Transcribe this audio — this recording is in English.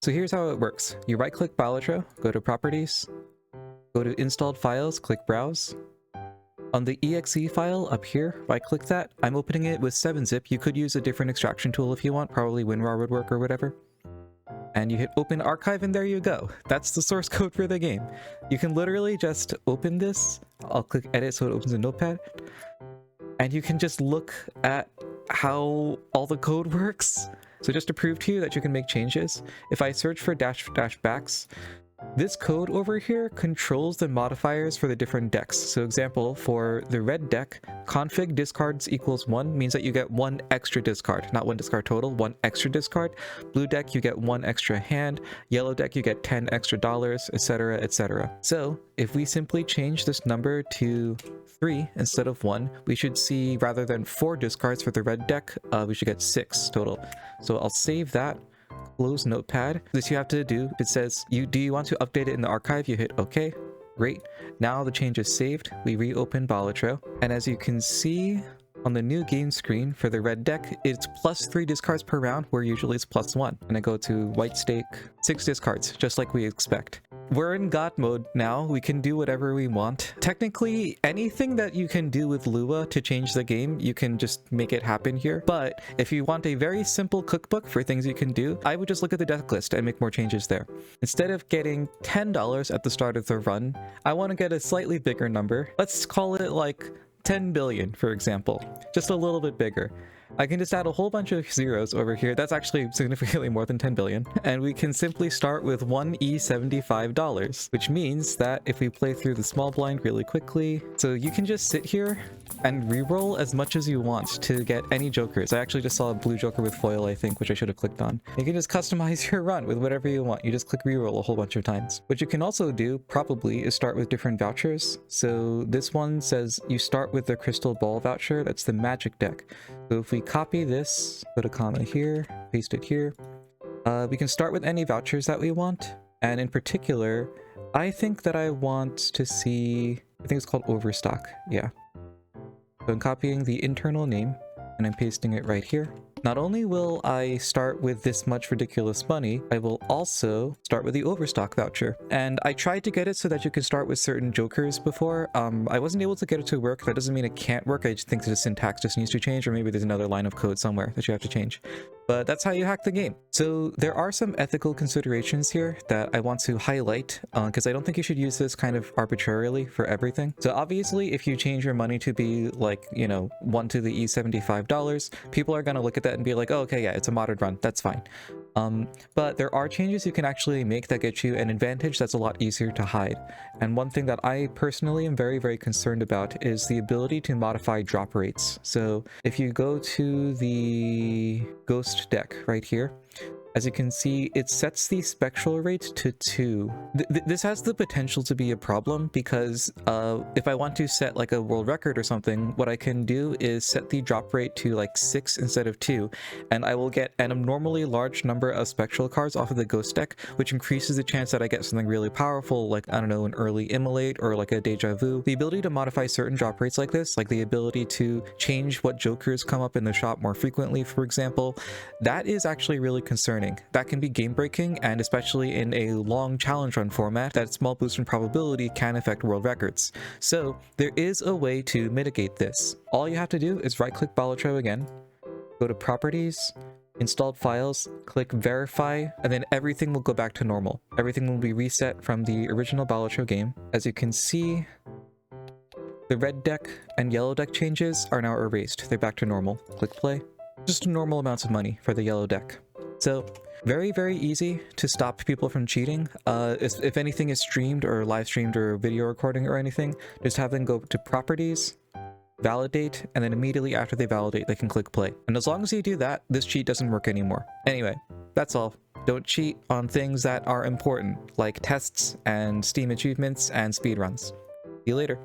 So here's how it works. You right-click Balatro, go to Properties, go to Installed Files, click Browse. On the exe file up here, right-click that. I'm opening it with 7-zip. You could use a different extraction tool if you want, probably WinRAR would work or whatever. And you hit Open Archive, and there you go. That's the source code for the game. You can literally just open this. I'll click Edit so it opens a notepad. And you can just look at how all the code works. So just to prove to you that you can make changes, if I search for -- backs, this code over here controls the modifiers for the different decks. So example, for the red deck, config discards equals 1 means that you get 1 extra discard, not 1 discard total, 1 extra discard. Blue deck, you get 1 extra hand. Yellow deck, you get 10 extra dollars, etc, etc. So if we simply change this number to 3 instead of 1, we should see, rather than 4 discards for the red deck, we should get 6 total. So I'll save that. Close notepad. This you have to do. It says, do you want to update it in the archive? You hit OK. Great. Now the change is saved. We reopen Balatro. And as you can see on the new game screen for the red deck, it's +3 discards per round, where usually it's +1. And I go to white stake, 6 discards, just like we expect. We're in God mode now. We can do whatever we want. Technically, anything that you can do with Lua to change the game, you can just make it happen here. But if you want a very simple cookbook for things you can do, I would just look at the deck list and make more changes there. Instead of getting $10 at the start of the run, I want to get a slightly bigger number. Let's call it like 10 billion, for example. Just a little bit bigger. I can just add a whole bunch of zeros over here. That's actually significantly more than 10 billion. And we can simply start with $1E75, which means that if we play through the small blind really quickly, so you can just sit here and reroll as much as you want to get any jokers. I actually just saw a blue joker with foil, I think, which I should have clicked on. You can just customize your run with whatever you want. You just click reroll a whole bunch of times. What you can also do, probably, is start with different vouchers. So this one says you start with the crystal ball voucher. That's the magic deck. So if we copy this, put a comma here, paste it here, we can start with any vouchers that we want. And in particular, I think that I want to see, I think it's called Overstock. Yeah. So I'm copying the internal name and I'm pasting it right here. Not only will I start with this much ridiculous money, I will also start with the Overstock voucher. And I tried to get it so that you can start with certain jokers before. I wasn't able to get it to work. That doesn't mean it can't work. I just think the syntax just needs to change, or maybe there's another line of code somewhere that you have to change. But that's how you hack the game. So there are some ethical considerations here that I want to highlight, because I don't think you should use this kind of arbitrarily for everything. So obviously, if you change your money to be like, 1 to the E75, people are going to look at that and be like, oh, okay, yeah, it's a modded run. That's fine. But there are changes you can actually make that get you an advantage that's a lot easier to hide. And one thing that I personally am very, very concerned about is the ability to modify drop rates. So if you go to the Ghost deck right here, as you can see, it sets the spectral rate to 2. This has the potential to be a problem because if I want to set like a world record or something, what I can do is set the drop rate to like 6 instead of 2, and I will get an abnormally large number of spectral cards off of the Ghost deck, which increases the chance that I get something really powerful, like, I don't know, an early Immolate or like a Deja Vu. The ability to modify certain drop rates like this, like the ability to change what jokers come up in the shop more frequently, for example, that is actually really concerning. That can be game breaking, and especially in a long challenge run format, that small boost in probability can affect world records. So there is a way to mitigate this. All you have to do is right click Balatro again, go to Properties, Installed Files, click Verify, and then everything will go back to normal. Everything will be reset from the original Balatro game. As you can see, the red deck and yellow deck changes are now erased. They're back to normal. Click play. Just normal amounts of money for the yellow deck. So very, very easy to stop people from cheating. If anything is streamed or live streamed or video recording or anything, just have them go to Properties, Validate, and then immediately after they validate, they can click play. And as long as you do that, this cheat doesn't work anymore. Anyway, that's all. Don't cheat on things that are important, like tests and Steam achievements and speedruns. See you later.